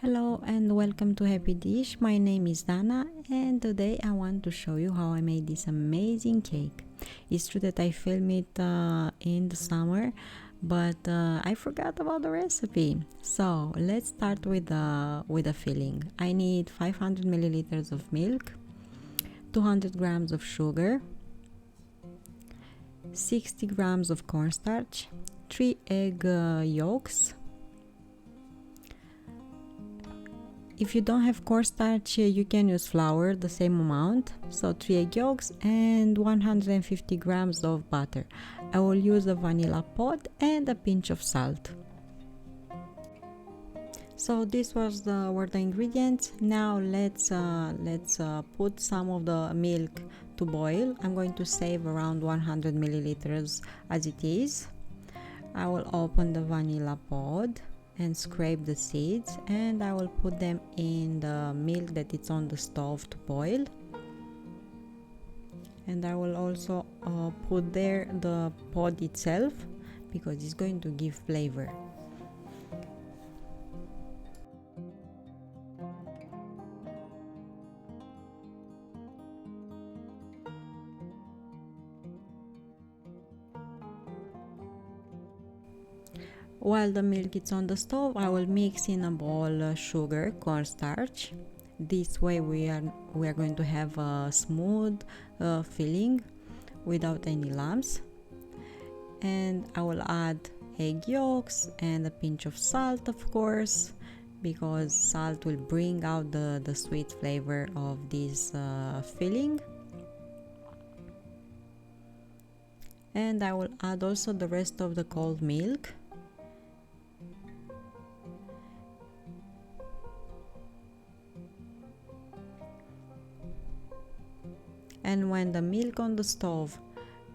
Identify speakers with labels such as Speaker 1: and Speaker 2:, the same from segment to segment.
Speaker 1: Hello and welcome to Happy Dish. My name is Dana and today I want to show you how I made this amazing cake. It's true that I filmed it in the summer, but I forgot about the recipe. So let's start with the filling. I need 500 milliliters of milk, 200 grams of sugar, 60 grams of cornstarch, 3 egg yolks. If you don't have cornstarch, you can use flour, the same amount, so 3 egg yolks and 150 grams of butter. I will use a vanilla pod and a pinch of salt. So this were the ingredients. Now let's put some of the milk to boil. I'm going to save around 100 milliliters as it is. I will open the vanilla pod and scrape the seeds, and I will put them in the milk that it's on the stove to boil. And I will also put there the pod itself because it's going to give flavor. While the milk is on the stove, I will mix in a bowl sugar, cornstarch. This way we are going to have a smooth filling without any lumps. And I will add egg yolks and a pinch of salt, of course, because salt will bring out the sweet flavor of this filling. And I will add also the rest of the cold milk. And when the milk on the stove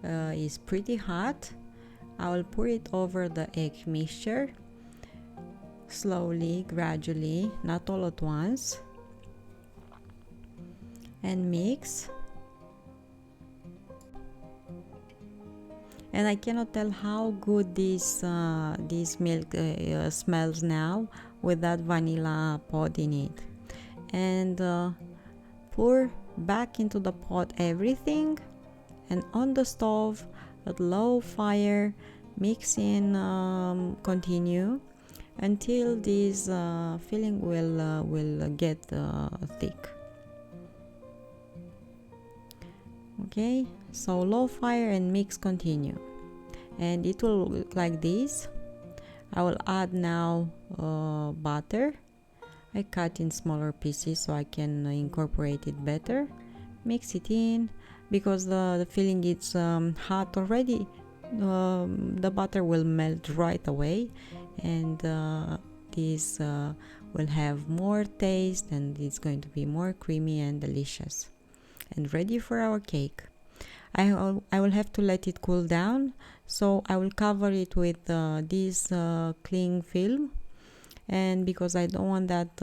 Speaker 1: is pretty hot, I will pour it over the egg mixture, slowly, gradually, not all at once, and mix. And I cannot tell how good this milk smells now with that vanilla pod in it. And pour back into the pot everything, and on the stove at low fire mix in, continue until this filling will get thick. Okay, so low fire and mix, continue, and it will look like this. I will add now butter. I cut in smaller pieces so I can incorporate it better. Mix it in. Because the filling is hot already, the butter will melt right away, and this will have more taste, and it's going to be more creamy and delicious and ready for our cake. I will have to let it cool down, so I will cover it with this cling film. And because I don't want that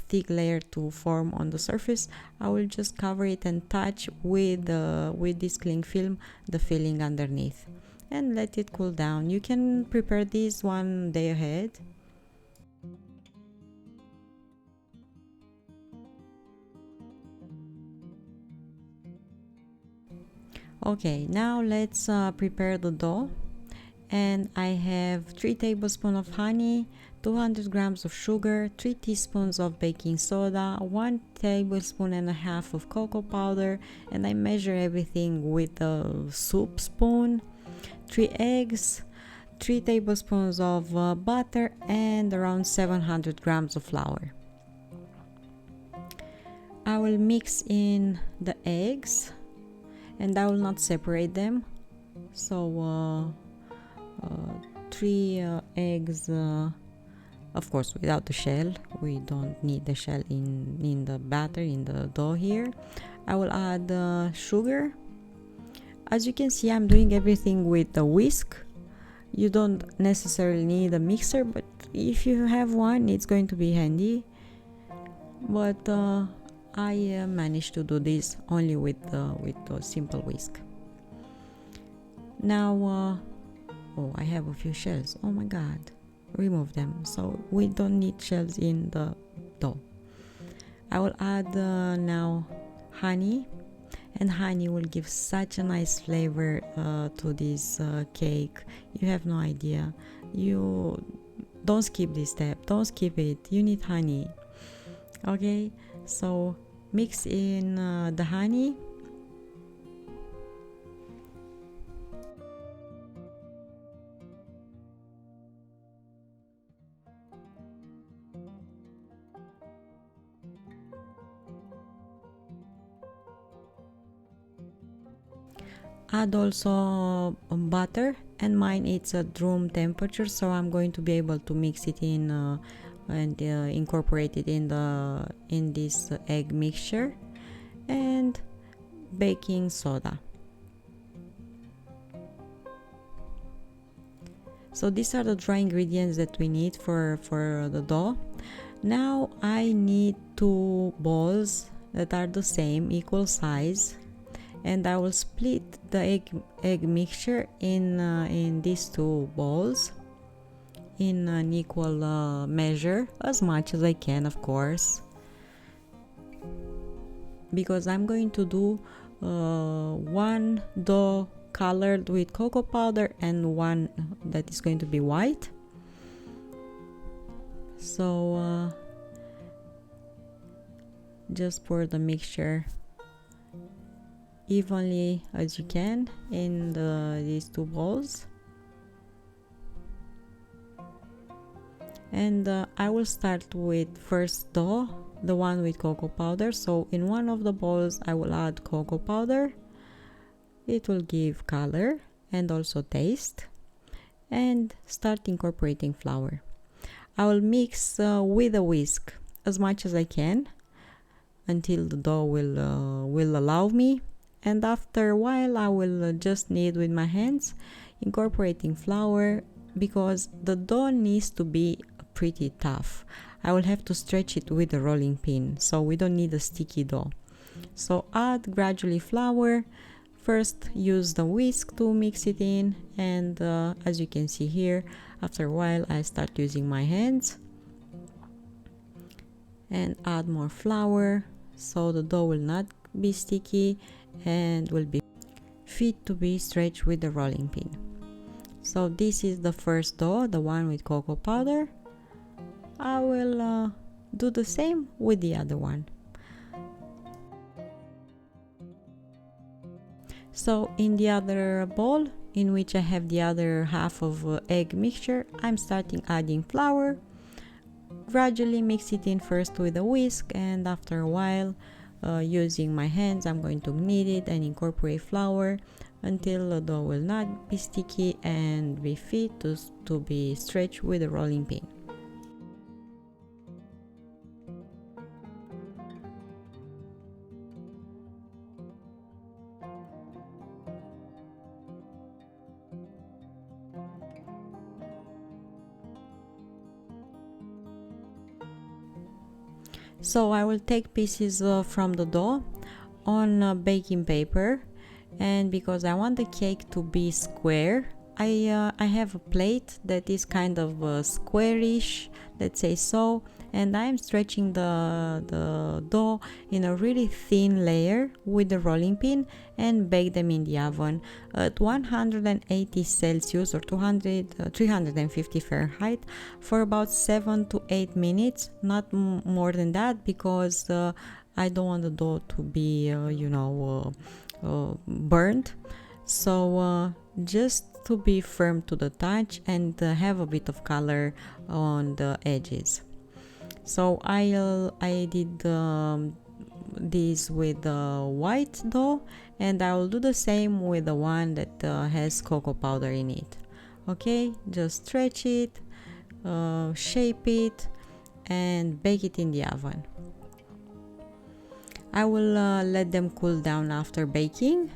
Speaker 1: thick layer to form on the surface, I will just cover it and touch with this cling film the filling underneath and let it cool down. You can prepare this one day ahead. Okay, now let's prepare the dough. And I have 3 tablespoons of honey, 200 grams of sugar, 3 teaspoons of baking soda, 1 tablespoon and a half of cocoa powder, and I measure everything with a soup spoon, 3 eggs, 3 tablespoons of butter, and around 700 grams of flour. I will mix in the eggs, and I will not separate them. So 3 eggs, of course without the shell. We don't need the shell in the batter, in the dough here. I will add sugar. As you can see, I'm doing everything with a whisk. You don't necessarily need a mixer, but if you have one, it's going to be handy. But I managed to do this only with a simple whisk. Now oh, I have a few shells. Oh my god. remove them, so we don't need shells in the dough. I will add now honey, and honey will give such a nice flavor to this cake. You have no idea. You don't skip this step, don't skip it, you need honey. Okay, so mix in the honey. Add also butter, and mine it's at room temperature, so I'm going to be able to mix it in and incorporate it in this egg mixture, and baking soda. So these are the dry ingredients that we need for the dough. Now I need 2 balls that are the same, equal size, and I will split the egg mixture in these 2 balls in an equal measure, as much as I can, of course, because I'm going to do one dough colored with cocoa powder and one that is going to be white. So just pour the mixture evenly as you can in these 2 bowls, and I will start with first dough, the one with cocoa powder. So in one of the bowls I will add cocoa powder. It will give color and also taste, and start incorporating flour. I will mix with a whisk as much as I can until the dough will allow me, and after a while I will just knead with my hands, incorporating flour, because the dough needs to be pretty tough. I will have to stretch it with a rolling pin, so we don't need a sticky dough. So add gradually flour. First use the whisk to mix it in, and as you can see here, after a while I start using my hands, and add more flour so the dough will not be sticky and will be fit to be stretched with the rolling pin. So this is the first dough, the one with cocoa powder. I will do the same with the other one. So in the other bowl, in which I have the other half of egg mixture, I'm starting adding flour. Gradually mix it in first with a whisk, and after a while, using my hands, I'm going to knead it and incorporate flour until the dough will not be sticky and be fit to be stretched with a rolling pin. So I will take pieces from the dough on baking paper, and because I want the cake to be square, I have a plate that is kind of squarish, let's say so, and I'm stretching the dough in a really thin layer with the rolling pin and bake them in the oven at 180 Celsius or 350 Fahrenheit for about 7 to 8 minutes, not more than that, because I don't want the dough to be burnt. So just to be firm to the touch and have a bit of color on the edges. So I did this with the white dough, and I will do the same with the one that has cocoa powder in it. Okay, just stretch it, shape it, and bake it in the oven. I will let them cool down after baking.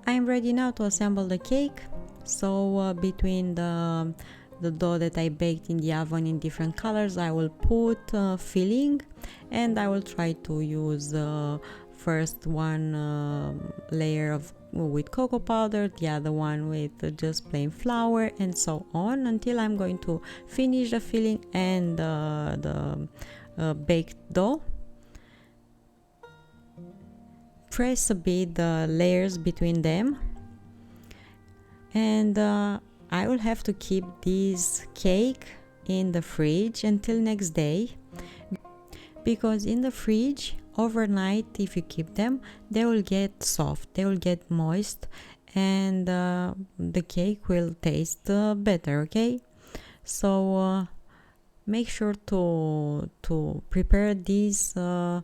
Speaker 1: I am ready now to assemble the cake. So between the dough that I baked in the oven in different colors, I will put filling, and I will try to use first one layer with cocoa powder, the other one with just plain flour, and so on, until I'm going to finish the filling and the baked dough. Press a bit the layers between them, and I will have to keep this cake in the fridge until next day, because in the fridge overnight, if you keep them, they will get soft, they will get moist, and the cake will taste better. Okay, so make sure to prepare these 1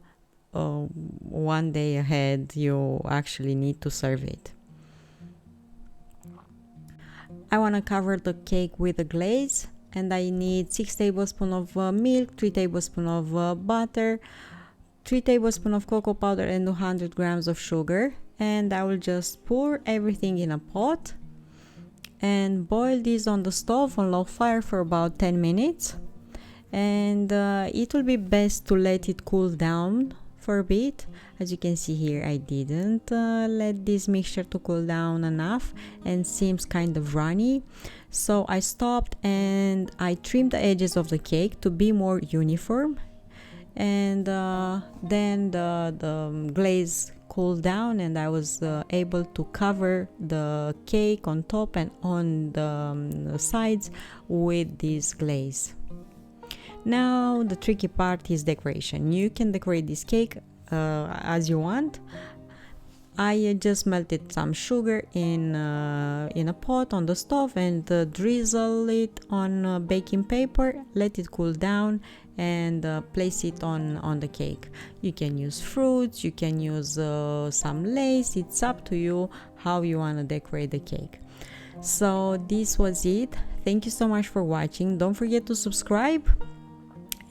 Speaker 1: day ahead. You actually need to serve it. I want to cover the cake with a glaze, and I need 6 tablespoons of milk, 3 tablespoons of butter, 3 tablespoons of cocoa powder, and 200 grams of sugar. And I will just pour everything in a pot and boil this on the stove on low fire for about 10 minutes. And it will be best to let it cool down for a bit. As you can see here, I didn't let this mixture to cool down enough and seems kind of runny, so I stopped and I trimmed the edges of the cake to be more uniform. And then the glaze cooled down, and I was able to cover the cake on top and on the sides with this glaze. Now the tricky part is decoration. You can decorate this cake as you want. I just melted some sugar in a pot on the stove and drizzle it on baking paper, let it cool down, and place it on the cake. You can use fruits, you can use some lace. It's up to you how you want to decorate the cake. So this was it. Thank you so much for watching. Don't forget to subscribe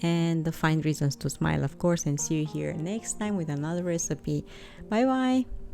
Speaker 1: and find reasons to smile, of course, and see you here next time with another recipe. Bye bye.